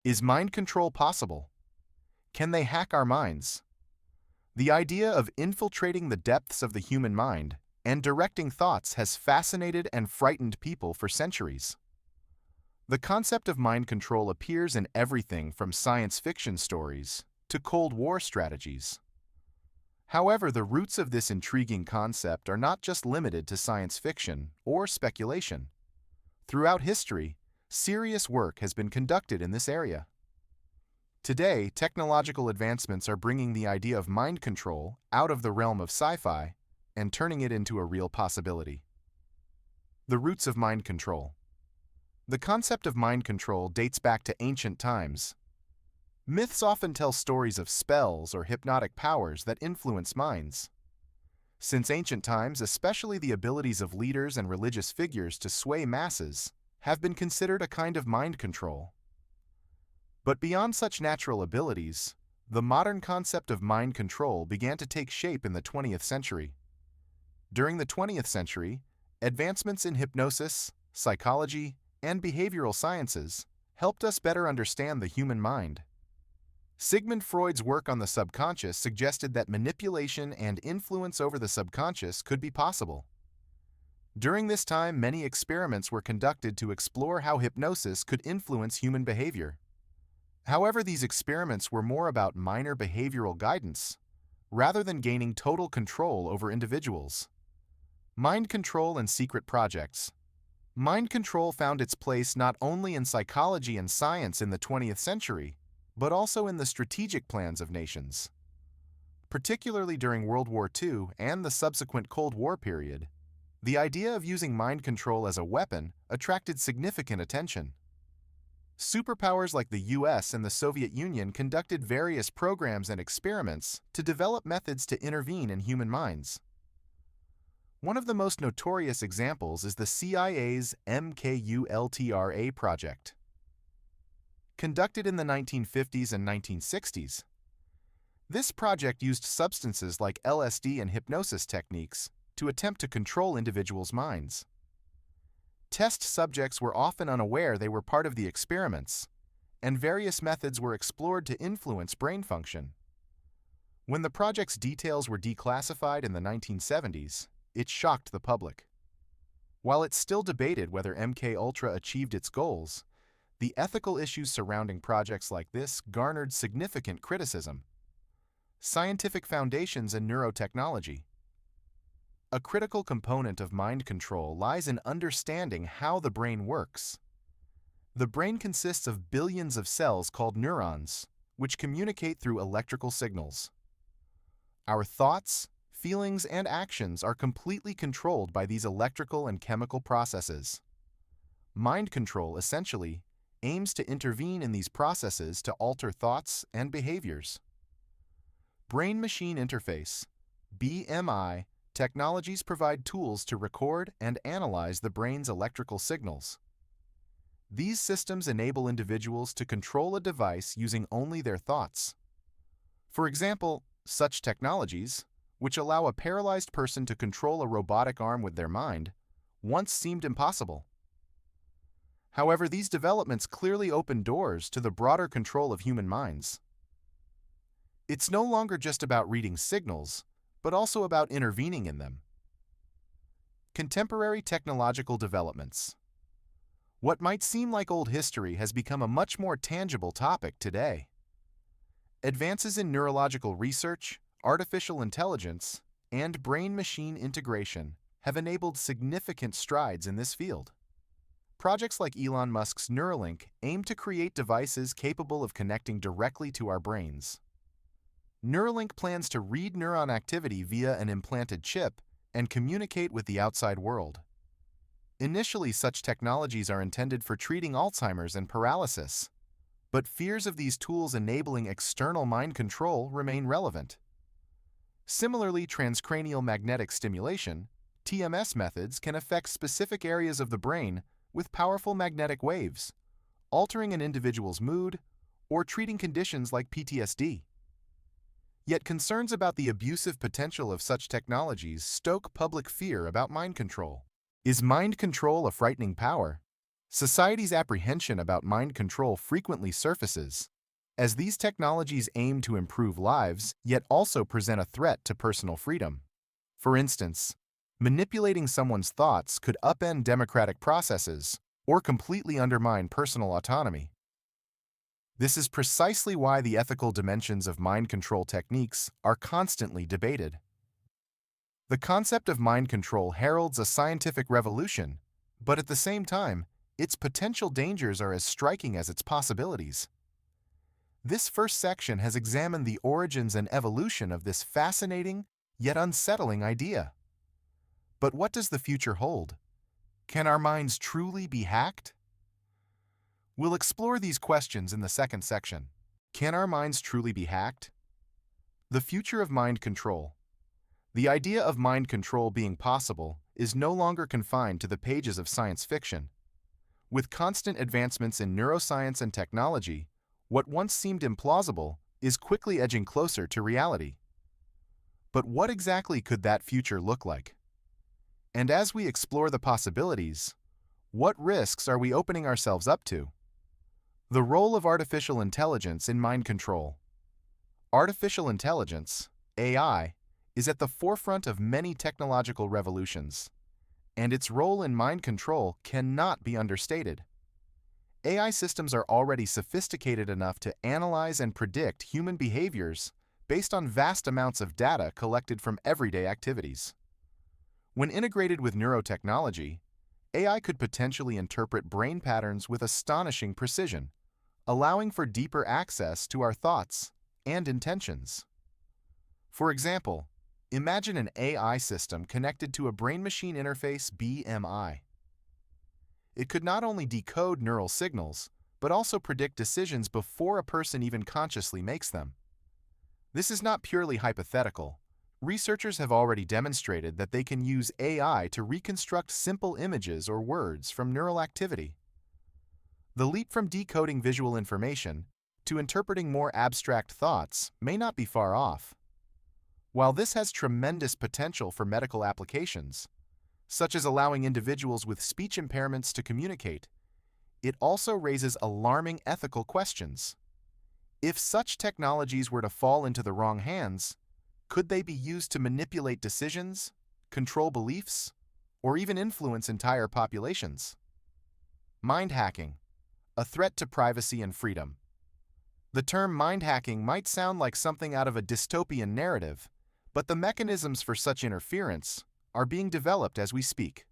Is mind control possible? Can they hack our minds? The idea of infiltrating the depths of the human mind and directing thoughts has fascinated and frightened people for centuries. The concept of mind control appears in everything from science fiction stories to Cold War strategies. However, the roots of this intriguing concept are not just limited to science fiction or speculation. Throughout history, serious work has been conducted in this area. Today, technological advancements are bringing the idea of mind control out of the realm of sci-fi and turning it into a real possibility. The roots of mind control. The concept of mind control dates back to ancient times. Myths often tell stories of spells or hypnotic powers that influence minds. Since ancient times, especially the abilities of leaders and religious figures to sway masses have been considered a kind of mind control. But beyond such natural abilities, the modern concept of mind control began to take shape in the 20th century. During the 20th century, advancements in hypnosis, psychology, and behavioral sciences helped us better understand the human mind. Sigmund Freud's work on the subconscious suggested that manipulation and influence over the subconscious could be possible. During this time, many experiments were conducted to explore how hypnosis could influence human behavior. However, these experiments were more about minor behavioral guidance, rather than gaining total control over individuals. Mind control and secret projects. Mind control found its place not only in psychology and science in the 20th century, but also in the strategic plans of nations. Particularly during World War II and the subsequent Cold War period, the idea of using mind control as a weapon attracted significant attention. Superpowers like the US and the Soviet Union conducted various programs and experiments to develop methods to intervene in human minds. One of the most notorious examples is the CIA's MKUltra project. Conducted in the 1950s and 1960s, this project used substances like LSD and hypnosis techniques to attempt to control individuals' minds. Test subjects were often unaware they were part of the experiments, and various methods were explored to influence brain function. When the project's details were declassified in the 1970s, it shocked the public. While it's still debated whether MKUltra achieved its goals, the ethical issues surrounding projects like this garnered significant criticism. Scientific foundations in neurotechnology. A critical component of mind control lies in understanding how the brain works. The brain consists of billions of cells called neurons, which communicate through electrical signals. Our thoughts, feelings, and actions are completely controlled by these electrical and chemical processes. Mind control, essentially, aims to intervene in these processes to alter thoughts and behaviors. Brain-machine interface, BMI, technologies provide tools to record and analyze the brain's electrical signals. These systems enable individuals to control a device using only their thoughts. For example, such technologies, which allow a paralyzed person to control a robotic arm with their mind, once seemed impossible. However, these developments clearly open doors to the broader control of human minds. It's no longer just about reading signals, but also about intervening in them. Contemporary technological developments. What might seem like old history has become a much more tangible topic today. Advances in neurological research, artificial intelligence, and brain-machine integration have enabled significant strides in this field. Projects like Elon Musk's Neuralink aim to create devices capable of connecting directly to our brains. Neuralink plans to read neuron activity via an implanted chip and communicate with the outside world. Initially, such technologies are intended for treating Alzheimer's and paralysis, but fears of these tools enabling external mind control remain relevant. Similarly, transcranial magnetic stimulation, TMS methods can affect specific areas of the brain with powerful magnetic waves, altering an individual's mood or treating conditions like PTSD. Yet concerns about the abusive potential of such technologies stoke public fear about mind control. Is mind control a frightening power? Society's apprehension about mind control frequently surfaces, as these technologies aim to improve lives yet also present a threat to personal freedom. For instance, manipulating someone's thoughts could upend democratic processes or completely undermine personal autonomy. This is precisely why the ethical dimensions of mind control techniques are constantly debated. The concept of mind control heralds a scientific revolution, but at the same time, its potential dangers are as striking as its possibilities. This first section has examined the origins and evolution of this fascinating yet unsettling idea. But what does the future hold? Can our minds truly be hacked? We'll explore these questions in the second section. Can our minds truly be hacked? The future of mind control. The idea of mind control being possible is no longer confined to the pages of science fiction. With constant advancements in neuroscience and technology, what once seemed implausible is quickly edging closer to reality. But what exactly could that future look like? And as we explore the possibilities, what risks are we opening ourselves up to? The role of artificial intelligence in mind control. Artificial intelligence, AI, is at the forefront of many technological revolutions, and its role in mind control cannot be understated. AI systems are already sophisticated enough to analyze and predict human behaviors based on vast amounts of data collected from everyday activities. When integrated with neurotechnology, AI could potentially interpret brain patterns with astonishing precision, allowing for deeper access to our thoughts and intentions. For example, imagine an AI system connected to a brain-machine interface (BMI). It could not only decode neural signals, but also predict decisions before a person even consciously makes them. This is not purely hypothetical. Researchers have already demonstrated that they can use AI to reconstruct simple images or words from neural activity. The leap from decoding visual information to interpreting more abstract thoughts may not be far off. While this has tremendous potential for medical applications, such as allowing individuals with speech impairments to communicate, it also raises alarming ethical questions. If such technologies were to fall into the wrong hands, could they be used to manipulate decisions, control beliefs, or even influence entire populations? Mind hacking, a threat to privacy and freedom. The term mind hacking might sound like something out of a dystopian narrative, but the mechanisms for such interference are being developed as we speak.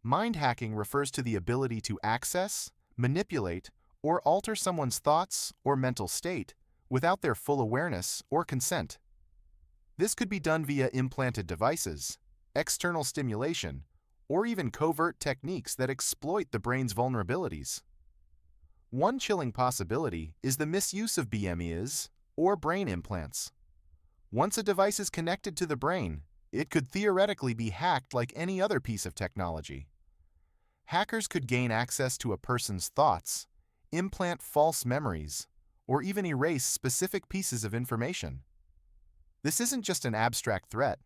Mind hacking refers to the ability to access, manipulate, or alter someone's thoughts or mental state without their full awareness or consent. This could be done via implanted devices, external stimulation, or even covert techniques that exploit the brain's vulnerabilities. One chilling possibility is the misuse of BMEs, or brain implants. Once a device is connected to the brain, it could theoretically be hacked like any other piece of technology. Hackers could gain access to a person's thoughts, implant false memories, or even erase specific pieces of information. This isn't just an abstract threat.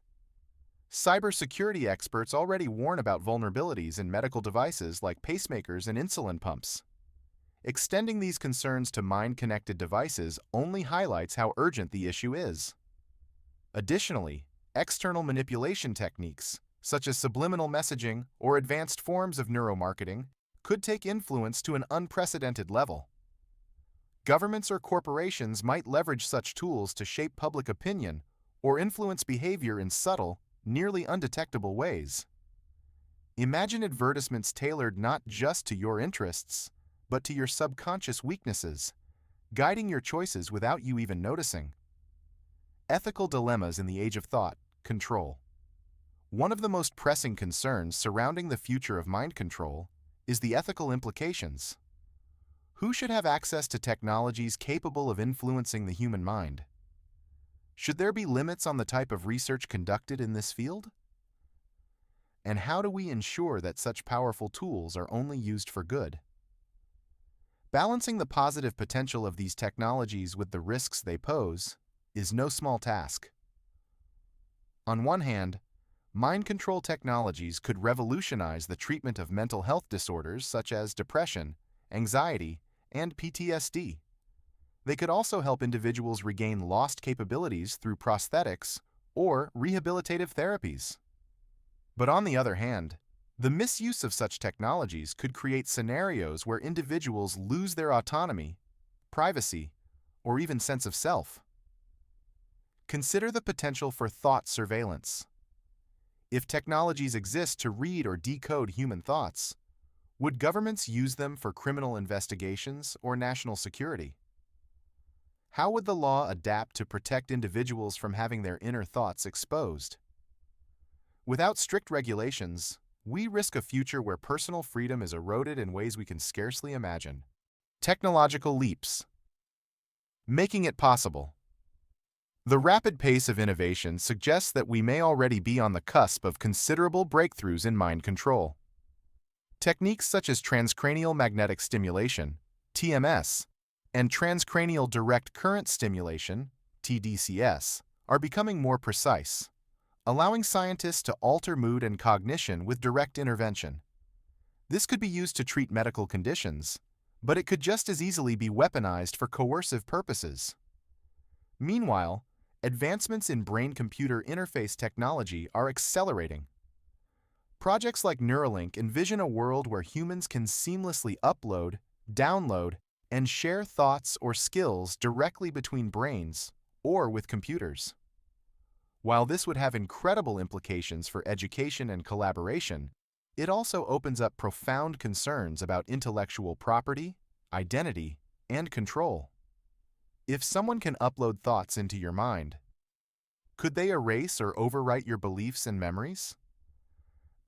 Cybersecurity experts already warn about vulnerabilities in medical devices like pacemakers and insulin pumps. Extending these concerns to mind-connected devices only highlights how urgent the issue is. Additionally, external manipulation techniques, such as subliminal messaging or advanced forms of neuromarketing, could take influence to an unprecedented level. Governments or corporations might leverage such tools to shape public opinion or influence behavior in subtle, nearly undetectable ways. Imagine advertisements tailored not just to your interests, but to your subconscious weaknesses, guiding your choices without you even noticing. Ethical dilemmas in the age of thought, control. One of the most pressing concerns surrounding the future of mind control is the ethical implications. Who should have access to technologies capable of influencing the human mind? Should there be limits on the type of research conducted in this field? And how do we ensure that such powerful tools are only used for good? Balancing the positive potential of these technologies with the risks they pose is no small task. On one hand, mind control technologies could revolutionize the treatment of mental health disorders such as depression, anxiety, and PTSD. They could also help individuals regain lost capabilities through prosthetics or rehabilitative therapies. But on the other hand, the misuse of such technologies could create scenarios where individuals lose their autonomy, privacy, or even sense of self. Consider the potential for thought surveillance. If technologies exist to read or decode human thoughts, would governments use them for criminal investigations or national security? How would the law adapt to protect individuals from having their inner thoughts exposed? Without strict regulations, we risk a future where personal freedom is eroded in ways we can scarcely imagine. Technological leaps. Making it possible. The rapid pace of innovation suggests that we may already be on the cusp of considerable breakthroughs in mind control. Techniques such as transcranial magnetic stimulation, TMS, and transcranial direct current stimulation, TDCS, are becoming more precise, allowing scientists to alter mood and cognition with direct intervention. This could be used to treat medical conditions, but it could just as easily be weaponized for coercive purposes. Meanwhile, advancements in brain-computer interface technology are accelerating. Projects like Neuralink envision a world where humans can seamlessly upload, download, and share thoughts or skills directly between brains or with computers. While this would have incredible implications for education and collaboration, it also opens up profound concerns about intellectual property, identity, and control. If someone can upload thoughts into your mind, could they erase or overwrite your beliefs and memories?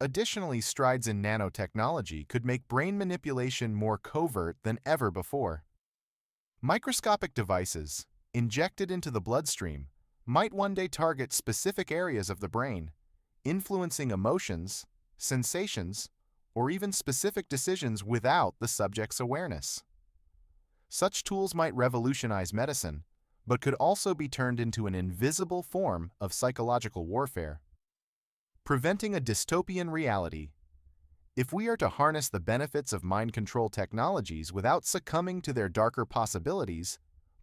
Additionally, strides in nanotechnology could make brain manipulation more covert than ever before. Microscopic devices, injected into the bloodstream, might one day target specific areas of the brain, influencing emotions, sensations, or even specific decisions without the subject's awareness. Such tools might revolutionize medicine, but could also be turned into an invisible form of psychological warfare. Preventing a dystopian reality. If we are to harness the benefits of mind control technologies without succumbing to their darker possibilities,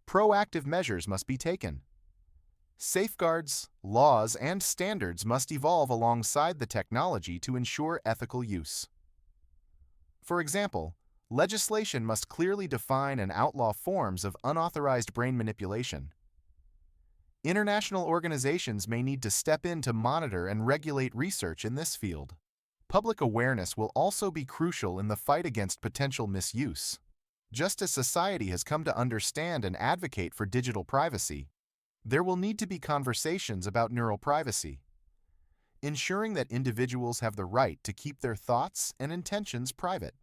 proactive measures must be taken. Safeguards, laws, and standards must evolve alongside the technology to ensure ethical use. For example, legislation must clearly define and outlaw forms of unauthorized brain manipulation. International organizations may need to step in to monitor and regulate research in this field. Public awareness will also be crucial in the fight against potential misuse. Just as society has come to understand and advocate for digital privacy, there will need to be conversations about neural privacy, ensuring that individuals have the right to keep their thoughts and intentions private.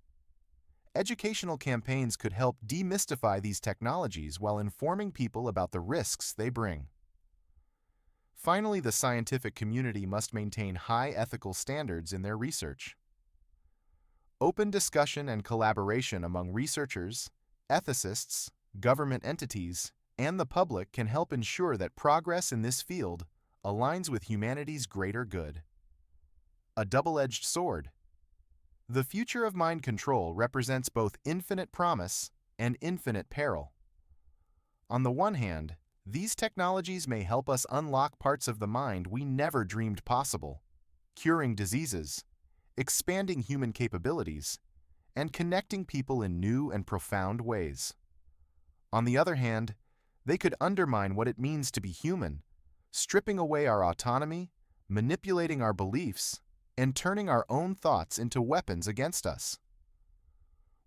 Educational campaigns could help demystify these technologies while informing people about the risks they bring. Finally, the scientific community must maintain high ethical standards in their research. Open discussion and collaboration among researchers, ethicists, government entities, and the public can help ensure that progress in this field aligns with humanity's greater good. A double-edged sword. The future of mind control represents both infinite promise and infinite peril. On the one hand, these technologies may help us unlock parts of the mind we never dreamed possible, curing diseases, expanding human capabilities, and connecting people in new and profound ways. On the other hand, they could undermine what it means to be human, stripping away our autonomy, manipulating our beliefs, and turning our own thoughts into weapons against us.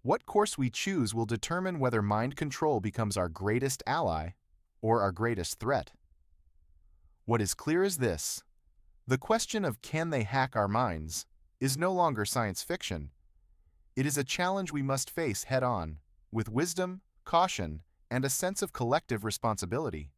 What course we choose will determine whether mind control becomes our greatest ally or our greatest threat. What is clear is this: the question of can they hack our minds is no longer science fiction. It is a challenge we must face head-on, with wisdom, caution, and a sense of collective responsibility.